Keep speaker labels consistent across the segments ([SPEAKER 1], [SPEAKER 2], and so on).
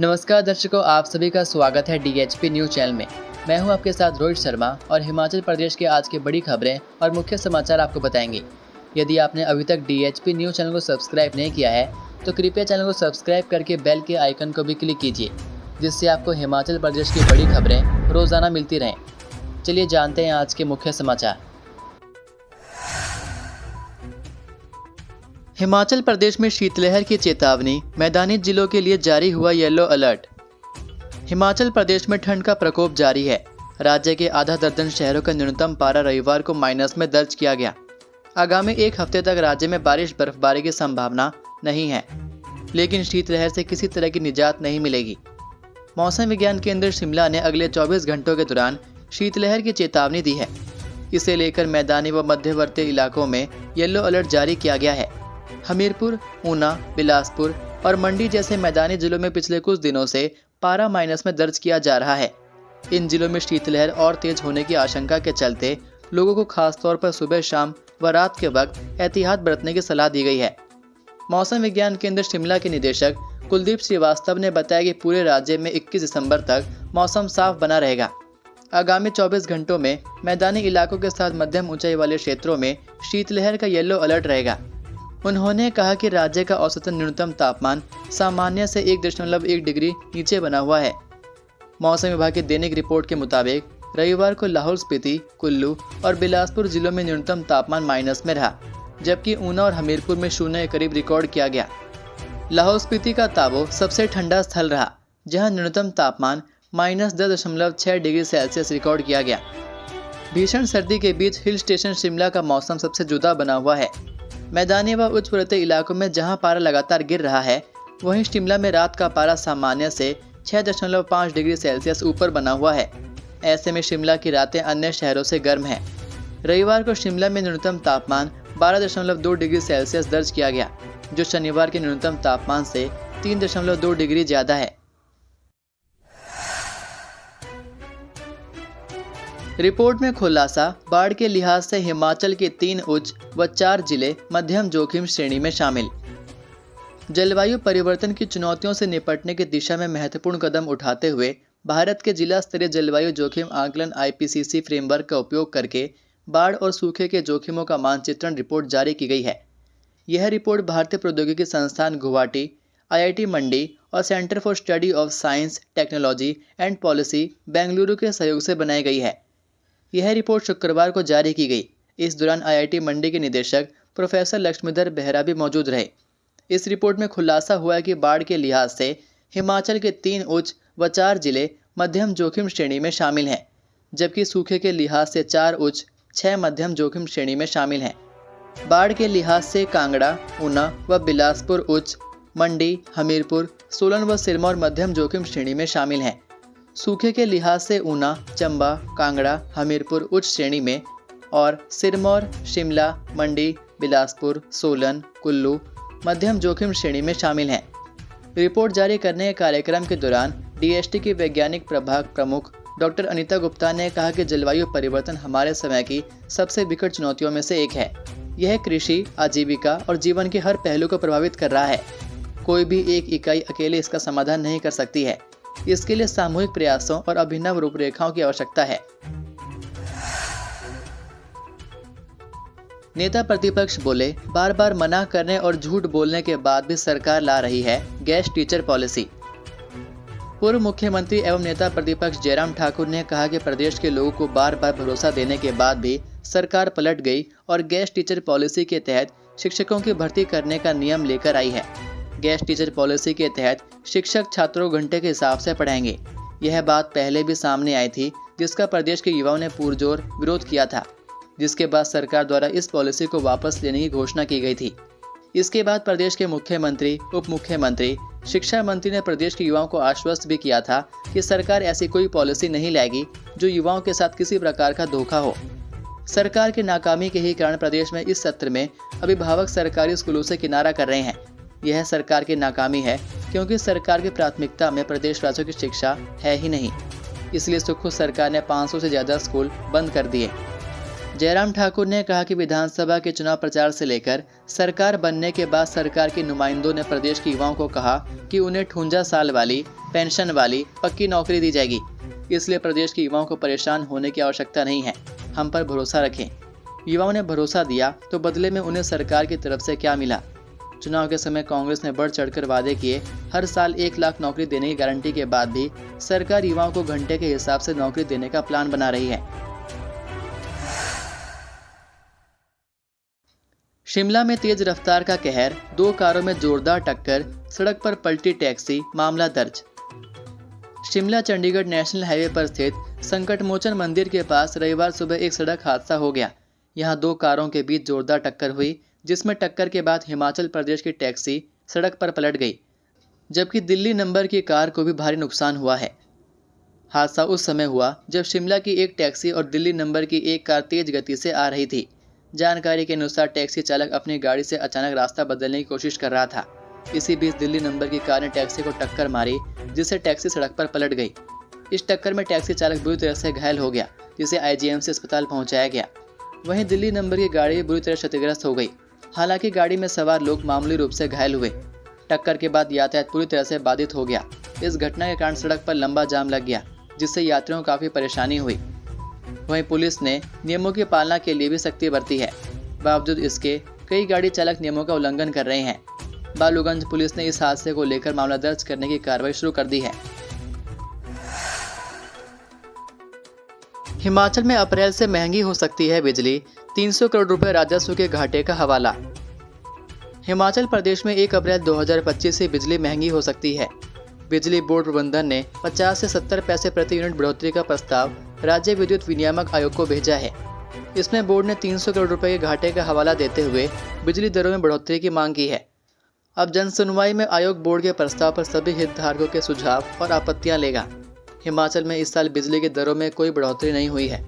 [SPEAKER 1] नमस्कार दर्शकों, आप सभी का स्वागत है डीएचपी न्यूज़ चैनल में। मैं हूं आपके साथ रोहित शर्मा और हिमाचल प्रदेश के आज की बड़ी खबरें और मुख्य समाचार आपको बताएंगे। यदि आपने अभी तक डीएचपी न्यूज़ चैनल को सब्सक्राइब नहीं किया है तो कृपया चैनल को सब्सक्राइब करके बेल के आइकन को भी क्लिक कीजिए, जिससे आपको हिमाचल प्रदेश की बड़ी खबरें रोज़ाना मिलती रहें। चलिए जानते हैं आज के मुख्य समाचार। हिमाचल प्रदेश में शीतलहर की चेतावनी, मैदानी जिलों के लिए जारी हुआ येलो अलर्ट। हिमाचल प्रदेश में ठंड का प्रकोप जारी है। राज्य के आधा दर्जन शहरों का न्यूनतम पारा रविवार को माइनस में दर्ज किया गया। आगामी एक हफ्ते तक राज्य में बारिश बर्फबारी की संभावना नहीं है, लेकिन शीतलहर से किसी तरह की निजात नहीं मिलेगी। मौसम विज्ञान केंद्र शिमला ने अगले 24 घंटों के दौरान शीतलहर की चेतावनी दी है। इसे लेकर मैदानी व मध्यवर्ती इलाकों में येलो अलर्ट जारी किया गया है। हमीरपुर, ऊना, बिलासपुर और मंडी जैसे मैदानी जिलों में पिछले कुछ दिनों से पारा माइनस में दर्ज किया जा रहा है। इन जिलों में शीतलहर और तेज होने की आशंका के चलते लोगों को खासतौर पर सुबह, शाम व रात के वक्त एहतियात बरतने की सलाह दी गई है। मौसम विज्ञान केंद्र शिमला के निदेशक कुलदीप श्रीवास्तव ने बताया कि पूरे राज्य में 21 दिसंबर तक मौसम साफ बना रहेगा। आगामी 24 घंटों में मैदानी इलाकों के साथ मध्यम ऊंचाई वाले क्षेत्रों में शीतलहर का येलो अलर्ट रहेगा। उन्होंने कहा कि राज्य का औसतन न्यूनतम तापमान सामान्य से 1.1 डिग्री नीचे बना हुआ है। मौसम विभाग की दैनिक रिपोर्ट के मुताबिक रविवार को लाहौल स्पीति, कुल्लू और बिलासपुर जिलों में न्यूनतम तापमान माइनस में रहा, जबकि ऊना और हमीरपुर में 0 के करीब रिकॉर्ड किया गया। लाहौल स्पीति का ताबो सबसे ठंडा स्थल रहा, जहां न्यूनतम तापमान -10.6 डिग्री सेल्सियस रिकॉर्ड किया गया। भीषण सर्दी के बीच हिल स्टेशन शिमला का मौसम सबसे जुदा बना हुआ है। मैदानी व उच्च पर्वतीय इलाकों में जहां पारा लगातार गिर रहा है, वहीं शिमला में रात का पारा सामान्य से 6.5 डिग्री सेल्सियस ऊपर बना हुआ है। ऐसे में शिमला की रातें अन्य शहरों से गर्म हैं। रविवार को शिमला में न्यूनतम तापमान 12.2 डिग्री सेल्सियस दर्ज किया गया, जो शनिवार के न्यूनतम तापमान से 3.2 डिग्री ज़्यादा है। रिपोर्ट में खुलासा, बाढ़ के लिहाज से हिमाचल के 3 उच्च व 4 जिले मध्यम जोखिम श्रेणी में शामिल। जलवायु परिवर्तन की चुनौतियों से निपटने की दिशा में महत्वपूर्ण कदम उठाते हुए भारत के जिला स्तरीय जलवायु जोखिम आकलन IPCC फ्रेमवर्क का उपयोग करके बाढ़ और सूखे के जोखिमों का मानचित्रण रिपोर्ट जारी की गई है। यह रिपोर्ट भारतीय प्रौद्योगिकी संस्थान गुवाहाटी, IIT मंडी और centre for study of science, technology and policy, Bengaluru के सहयोग से बनाई गई है। यह रिपोर्ट शुक्रवार को जारी की गई। इस दौरान IIT मंडी के निदेशक प्रोफेसर लक्ष्मीधर बेहरा भी मौजूद रहे। इस रिपोर्ट में खुलासा हुआ है कि बाढ़ के लिहाज से हिमाचल के 3 उच्च व 4 जिले मध्यम जोखिम श्रेणी में शामिल हैं, जबकि सूखे के लिहाज से 4 उच्च, 6 मध्यम जोखिम श्रेणी में शामिल हैं। बाढ़ के लिहाज से कांगड़ा, ऊना व बिलासपुर उच्च, मंडी, हमीरपुर, सोलन व सिरमौर मध्यम जोखिम श्रेणी में शामिल हैं। सूखे के लिहाज से ऊना, चंबा, कांगड़ा, हमीरपुर उच्च श्रेणी में और सिरमौर, शिमला, मंडी, बिलासपुर, सोलन, कुल्लू मध्यम जोखिम श्रेणी में शामिल हैं। रिपोर्ट जारी करने के कार्यक्रम के दौरान DST की वैज्ञानिक प्रभाग प्रमुख डॉक्टर अनीता गुप्ता ने कहा कि जलवायु परिवर्तन हमारे समय की सबसे विकट चुनौतियों में से एक है। यह कृषि, आजीविका और जीवन के हर पहलू को प्रभावित कर रहा है। कोई भी एक इकाई अकेले इसका समाधान नहीं कर सकती है। इसके लिए सामूहिक प्रयासों और अभिनव रूपरेखाओं की आवश्यकता है। नेता प्रतिपक्ष बोले, बार बार मना करने और झूठ बोलने के बाद भी सरकार ला रही है गेस्ट टीचर पॉलिसी। पूर्व मुख्यमंत्री एवं नेता प्रतिपक्ष जयराम ठाकुर ने कहा कि प्रदेश के लोगों को बार बार भरोसा देने के बाद भी सरकार पलट गई और गेस्ट टीचर पॉलिसी के तहत शिक्षकों की भर्ती करने का नियम लेकर आई है। गेस्ट टीचर पॉलिसी के तहत शिक्षक छात्रों को घंटे के हिसाब से पढ़ाएंगे। यह बात पहले भी सामने आई थी, जिसका प्रदेश के युवाओं ने पुरजोर विरोध किया था, जिसके बाद सरकार द्वारा इस पॉलिसी को वापस लेने की घोषणा की गई थी। इसके बाद प्रदेश के मुख्यमंत्री, उप मुख्यमंत्री, शिक्षा मंत्री ने प्रदेश के युवाओं को आश्वस्त भी किया था कि सरकार ऐसी कोई पॉलिसी नहीं लाएगी जो युवाओं के साथ किसी प्रकार का धोखा हो। सरकार की नाकामी के ही कारण प्रदेश में इस सत्र में अभिभावक सरकारी स्कूलों से किनारा कर रहे हैं। यह सरकार की नाकामी है, क्योंकि सरकार की प्राथमिकता में प्रदेशवासियों की शिक्षा है ही नहीं। इसलिए सुखू सरकार ने 500 से ज़्यादा स्कूल बंद कर दिए। जयराम ठाकुर ने कहा कि विधानसभा के चुनाव प्रचार से लेकर सरकार बनने के बाद सरकार के नुमाइंदों ने प्रदेश के युवाओं को कहा कि उन्हें 58 साल वाली पेंशन वाली पक्की नौकरी दी जाएगी। इसलिए प्रदेश के युवाओं को परेशान होने की आवश्यकता नहीं है, हम पर भरोसा रखें। युवाओं ने भरोसा दिया तो बदले में उन्हें सरकार की तरफ से क्या मिला। चुनाव के समय कांग्रेस ने बढ़ चढ़कर वादे किए। हर साल 1 लाख नौकरी देने की गारंटी के बाद भी सरकार युवाओं को घंटे के हिसाब से नौकरी देने का प्लान बना रही है। शिमला में तेज रफ्तार का कहर, 2 कारों में जोरदार टक्कर, सड़क पर पलटी टैक्सी, मामला दर्ज। शिमला चंडीगढ़ नेशनल हाईवे पर स्थित संकटमोचन मंदिर के पास रविवार सुबह एक सड़क हादसा हो गया। यहां 2 कारों के बीच जोरदार टक्कर हुई, जिसमें टक्कर के बाद हिमाचल प्रदेश की टैक्सी सड़क पर पलट गई, जबकि दिल्ली नंबर की कार को भी भारी नुकसान हुआ है। हादसा उस समय हुआ जब शिमला की एक टैक्सी और दिल्ली नंबर की एक कार तेज गति से आ रही थी। जानकारी के अनुसार टैक्सी चालक अपनी गाड़ी से अचानक रास्ता बदलने की कोशिश कर रहा था। इसी बीच दिल्ली नंबर की कार ने टैक्सी को टक्कर मारी, जिससे टैक्सी सड़क पर पलट गई। इस टक्कर में टैक्सी चालक बुरी तरह से घायल हो गया, जिसे आईजीएमसी अस्पताल पहुंचाया गया। वहीं दिल्ली नंबर की गाड़ी बुरी तरह क्षतिग्रस्त हो गई। हालांकि गाड़ी में सवार लोग मामूली रूप से घायल हुए। टक्कर के बाद यातायात पूरी तरह से बाधित हो गया। इस घटना के कारण सड़क पर लंबा जाम लग गया, जिससे यात्रियों को काफी परेशानी हुई। वहीं पुलिस ने नियमों की पालना के लिए भी सख्ती बरती है। बावजूद इसके कई गाड़ी चालक नियमों का उल्लंघन कर रहे हैं। बालूगंज पुलिस ने इस हादसे को लेकर मामला दर्ज करने की कार्रवाई शुरू कर दी है। हिमाचल में अप्रैल से महंगी हो सकती है बिजली, 300 करोड़ रुपए राजस्व के घाटे का हवाला। हिमाचल प्रदेश में 1 अप्रैल 2025 से बिजली महंगी हो सकती है। बिजली बोर्ड प्रबंधन ने 50 से 70 पैसे प्रति यूनिट बढ़ोतरी का प्रस्ताव राज्य विद्युत विनियामक आयोग को भेजा है। इसमें बोर्ड ने 300 करोड़ रुपए के घाटे का हवाला देते हुए बिजली दरों में बढ़ोतरी की मांग की है। अब जनसुनवाई में आयोग बोर्ड के प्रस्ताव पर सभी हितधारकों के सुझाव और आपत्तियां लेगा। हिमाचल में इस साल बिजली की दरों में कोई बढ़ोतरी नहीं हुई है।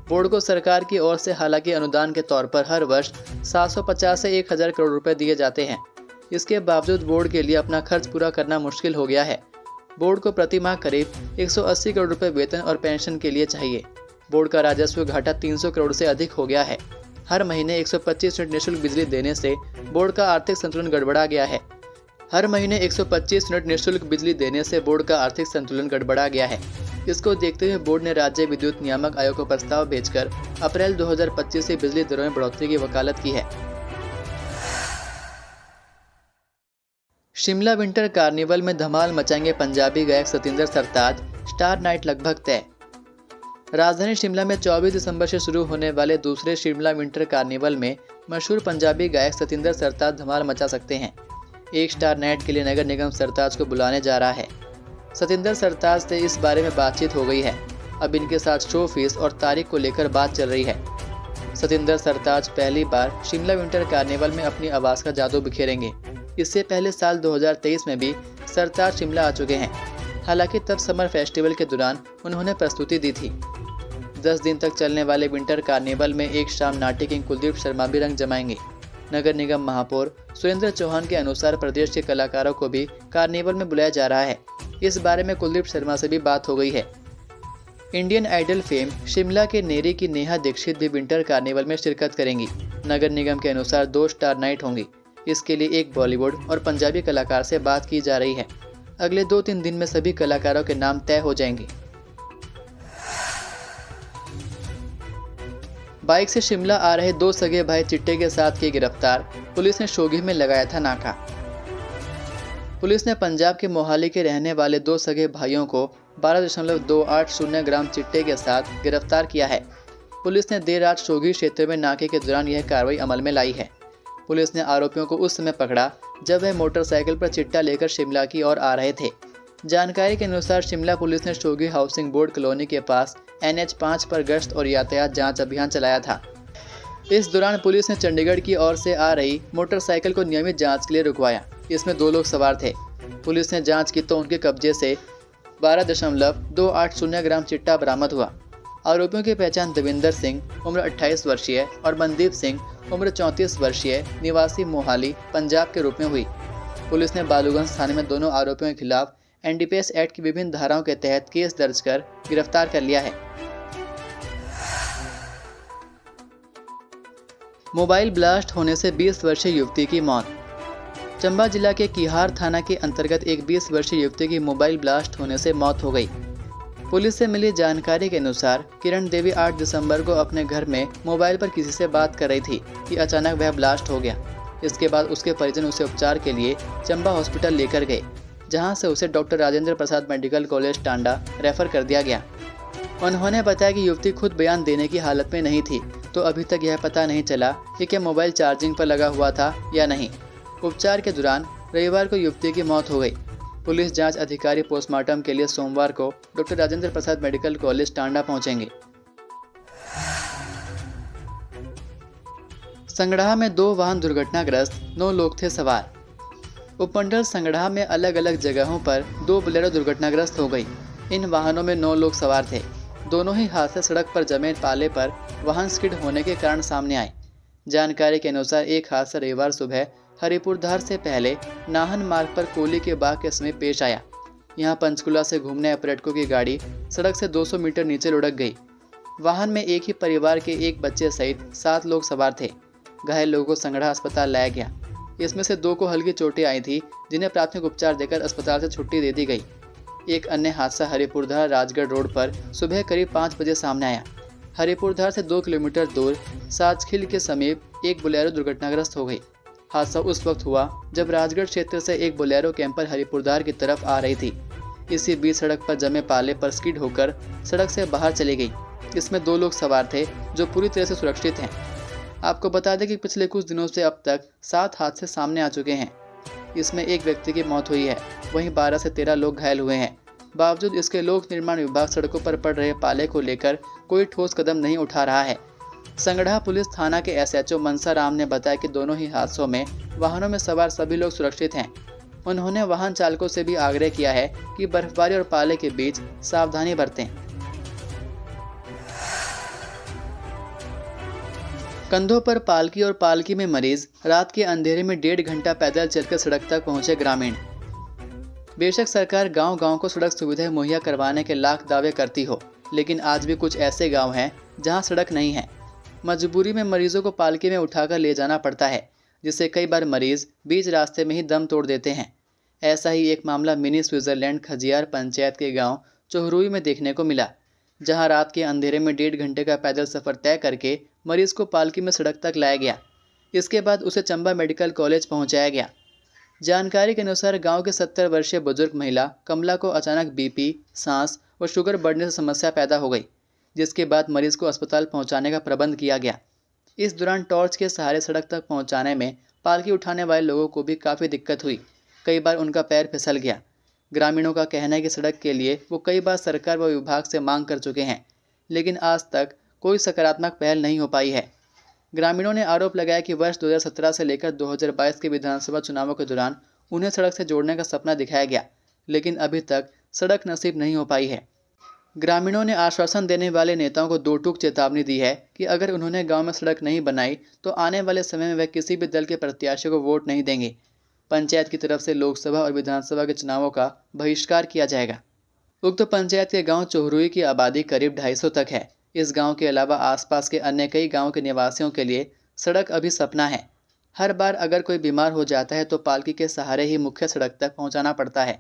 [SPEAKER 1] बोर्ड को सरकार की ओर से हालांकि अनुदान के तौर पर हर वर्ष 750 से 1000 करोड़ रुपए दिए जाते हैं। इसके बावजूद बोर्ड के लिए अपना खर्च पूरा करना मुश्किल हो गया है। बोर्ड को प्रति माह करीब 180 करोड़ रुपए वेतन और पेंशन के लिए चाहिए। बोर्ड का राजस्व घाटा 300 करोड़ से अधिक हो गया है। हर महीने 125 यूनिट निःशुल्क बिजली देने से बोर्ड का आर्थिक संतुलन गड़बड़ा गया है। हर महीने 125 यूनिट निःशुल्क बिजली देने से बोर्ड का आर्थिक संतुलन गड़बड़ा गया है। इसको देखते हुए बोर्ड ने राज्य विद्युत नियामक आयोग को प्रस्ताव भेजकर अप्रैल 2025 से बिजली दरों में बढ़ोतरी की वकालत की है। शिमला विंटर कार्निवल में धमाल मचाएंगे पंजाबी गायक सतिंदर सरताज, स्टार नाइट लगभग तय। राजधानी शिमला में 24 दिसंबर से शुरू होने वाले दूसरे शिमला विंटर कार्निवल में मशहूर पंजाबी गायक सतिंदर सरताज धमाल मचा सकते हैं। एक स्टार नाइट के लिए नगर निगम सरताज को बुलाने जा रहा है। सतिंदर सरताज से इस बारे में बातचीत हो गई है। अब इनके साथ शो फीस और तारीख को लेकर बात चल रही है। सतिंदर सरताज पहली बार शिमला विंटर कार्निवल में अपनी आवाज़ का जादू बिखेरेंगे। इससे पहले साल 2023 में भी सरताज शिमला आ चुके हैं। हालांकि तब समर फेस्टिवल के दौरान उन्होंने प्रस्तुति दी थी। 10 दिन तक चलने वाले विंटर कार्निवल में एक शाम नाट्य किंग कुलदीप शर्मा भी रंग जमाएंगे। नगर निगम महापौर सुरेंद्र चौहान के अनुसार प्रदेश के कलाकारों को भी कार्निवल में बुलाया जा रहा है। इस बारे में कुलदीप शर्मा से भी बात हो गई है। इंडियन आइडल फेम शिमला के नेरी की नेहा दीक्षित भी विंटर कार्निवल में शिरकत करेंगी। नगर निगम के अनुसार 2 स्टार नाइट होंगी। इसके लिए एक बॉलीवुड और पंजाबी कलाकार से बात की जा रही है। अगले 2-3 दिन में सभी कलाकारों के नाम तय हो जाएंगे। बाइक से शिमला आ रहे 2 सगे भाई चिट्टे के साथ किए गिरफ्तार, पुलिस ने शोघी में लगाया था नाका। पुलिस ने पंजाब के मोहाली के रहने वाले 2 सगे भाइयों को 12.280 ग्राम चिट्टे के साथ गिरफ्तार किया है। पुलिस ने देर रात शोघी क्षेत्र में नाके के दौरान यह कार्रवाई अमल में लाई है। पुलिस ने आरोपियों को उस समय पकड़ा जब वह मोटरसाइकिल पर चिट्टा लेकर शिमला की ओर आ रहे थे। जानकारी के अनुसार शिमला पुलिस ने शोघी हाउसिंग बोर्ड कॉलोनी के पास NH5 पर गश्त और यातायात जांच अभियान चलाया था। इस दौरान पुलिस ने चंडीगढ़ की ओर से आ रही मोटरसाइकिल को नियमित जांच के लिए रुकवाया। इसमें 2 लोग सवार थे। पुलिस ने जांच की तो उनके कब्जे से 12.280 ग्राम चिट्टा बरामद हुआ। आरोपियों की पहचान देविंदर सिंह उम्र 28 वर्षीय और मनदीप सिंह उम्र 34 वर्षीय निवासी मोहाली पंजाब के रूप में हुई। पुलिस ने बालूगंज थाने में दोनों आरोपियों के खिलाफ NDPS एक्ट की विभिन्न धाराओं के तहत केस दर्ज कर गिरफ्तार कर लिया है। मोबाइल ब्लास्ट होने से 20 वर्षीय युवती की मौत। चंबा जिला के किहार थाना के अंतर्गत एक 20 वर्षीय युवती की मोबाइल ब्लास्ट होने से मौत हो गई। पुलिस से मिली जानकारी के अनुसार किरण देवी 8 दिसंबर को अपने घर में मोबाइल पर किसी से बात कर रही थी कि अचानक वह ब्लास्ट हो गया। इसके बाद उसके परिजन उसे उपचार के लिए चंबा हॉस्पिटल लेकर गए, जहां से उसे doctor Rajendra Prasad medical college Tanda refer कर दिया गया। उन्होंने बताया कि युवती खुद बयान देने की हालत में नहीं थी, तो अभी तक यह पता नहीं चला कि क्या मोबाइल चार्जिंग पर लगा हुआ था या नहीं। उपचार के दौरान रविवार को युवती की मौत हो गई। पुलिस जांच अधिकारी पोस्टमार्टम के लिए सोमवार को doctor Rajendra Prasad medical college Tanda पहुंचेंगे। संगड़ाह में 2 वाहन दुर्घटनाग्रस्त, 9 लोग थे सवार। उपमंडल संगड़ाह में अलग अलग जगहों पर 2 बोलेरो दुर्घटनाग्रस्त हो गई। इन वाहनों में 9 लोग सवार थे। दोनों ही हादसे सड़क पर जमे पाले पर वाहन स्किड होने के कारण सामने आए। जानकारी के अनुसार एक हादसा रविवार सुबह हरिपुरधार से पहले नाहन मार्ग पर कोली के बाग के समीप पेश आया। यहां पंचकुला से घूमने आए पर्यटकों की गाड़ी सड़क से 200 मीटर नीचे लुढ़क गई। वाहन में एक ही परिवार के एक बच्चे सहित 7 लोग सवार थे। घायल लोगों को संगड़ा अस्पताल लाया गया। इसमें से 2 को हल्की चोटें आई थी, जिन्हें प्राथमिक उपचार देकर अस्पताल से छुट्टी दे दी गई। एक अन्य हादसा हरिपुरधार राजगढ़ रोड पर सुबह करीब 5 बजे सामने आया। हरिपुरधार से 2 किलोमीटर दूर साजखिल के समीप एक बोलेरो दुर्घटनाग्रस्त हो गई। हादसा उस वक्त हुआ जब राजगढ़ क्षेत्र से एक बोलेरो कैंपर हरिपुरधार की तरफ आ रही थी। इसी बीच सड़क पर जमे पाले पर स्किड होकर सड़क से बाहर चली गई। इसमें 2 लोग सवार थे जो पूरी तरह से सुरक्षित हैं। आपको बता दें कि पिछले कुछ दिनों से अब तक 7 हादसे सामने आ चुके हैं। इसमें एक व्यक्ति की मौत हुई है, वहीं 12 से 13 लोग घायल हुए हैं। बावजूद इसके लोक निर्माण विभाग सड़कों पर पड़ रहे पाले को लेकर कोई ठोस कदम नहीं उठा रहा है। संगड़ा पुलिस थाना के SHO मनसा राम ने बताया कि दोनों ही हादसों में वाहनों में सवार सभी लोग सुरक्षित हैं। उन्होंने वाहन चालकों से भी आग्रह किया है कि बर्फबारी और पाले के बीच सावधानी बरतें। कंधों पर पालकी और पालकी में मरीज, रात के अंधेरे में 1.5 घंटा पैदल चलकर सड़क तक पहुंचे ग्रामीण। बेशक सरकार गांव-गांव को सड़क सुविधाएं मुहैया करवाने के लाख दावे करती हो, लेकिन आज भी कुछ ऐसे गांव हैं जहां सड़क नहीं है। मजबूरी में मरीजों को पालकी में उठाकर ले जाना पड़ता है, जिससे कई बार मरीज बीच रास्ते में ही दम तोड़ देते हैं। ऐसा ही एक मामला मिनी स्विट्जरलैंड खजियार पंचायत के गाँव चोहरुई में देखने को मिला, जहां रात के अंधेरे में 1.5 घंटे का पैदल सफर तय करके मरीज को पालकी में सड़क तक लाया गया। इसके बाद उसे चंबा मेडिकल कॉलेज पहुंचाया गया। जानकारी के अनुसार गांव के 70 वर्षीय बुजुर्ग महिला कमला को अचानक BP, सांस और शुगर बढ़ने से समस्या पैदा हो गई, जिसके बाद मरीज को अस्पताल पहुंचाने का प्रबंध किया गया। इस दौरान टॉर्च के सहारे सड़क तक पहुंचाने में पालकी उठाने वाले लोगों को भी काफ़ी दिक्कत हुई। कई बार उनका पैर फिसल गया। ग्रामीणों का कहना है कि सड़क के लिए वो कई बार सरकार व विभाग से मांग कर चुके हैं, लेकिन आज तक कोई सकारात्मक पहल नहीं हो पाई है। ग्रामीणों ने आरोप लगाया कि वर्ष 2017 से लेकर 2022 के विधानसभा चुनावों के दौरान उन्हें सड़क से जोड़ने का सपना दिखाया गया, लेकिन अभी तक सड़क नसीब नहीं हो पाई है। ग्रामीणों ने आश्वासन देने वाले नेताओं को 2 टूक चेतावनी दी है कि अगर उन्होंने गांव में सड़क नहीं बनाई तो आने वाले समय में वे किसी भी दल के प्रत्याशी को वोट नहीं देंगे। पंचायत की तरफ से लोकसभा और विधानसभा के चुनावों का बहिष्कार किया जाएगा। उक्त पंचायत के गाँव चोहरुई की आबादी करीब 250 तक है। इस गांव के अलावा आसपास के अन्य कई गांवों के निवासियों के लिए सड़क अभी सपना है। हर बार अगर कोई बीमार हो जाता है तो पालकी के सहारे ही मुख्य सड़क तक पहुंचाना पड़ता है।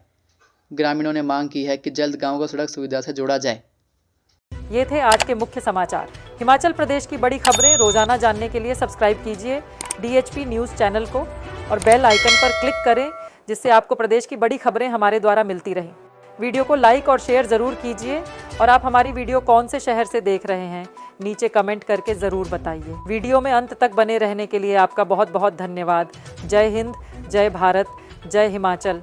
[SPEAKER 1] ग्रामीणों ने मांग की है कि जल्द गांव को सड़क सुविधा से जोड़ा जाए।
[SPEAKER 2] ये थे आज के मुख्य समाचार। हिमाचल प्रदेश की बड़ी खबरें रोजाना जानने के लिए सब्सक्राइब कीजिए DHP न्यूज़ चैनल को और बेल आइकन पर क्लिक करें, जिससे आपको प्रदेश की बड़ी खबरें हमारे द्वारा मिलती रहें। वीडियो को लाइक और शेयर ज़रूर कीजिए और आप हमारी वीडियो कौन से शहर से देख रहे हैं नीचे कमेंट करके ज़रूर बताइए। वीडियो में अंत तक बने रहने के लिए आपका बहुत बहुत धन्यवाद। जय हिंद, जय भारत, जय हिमाचल।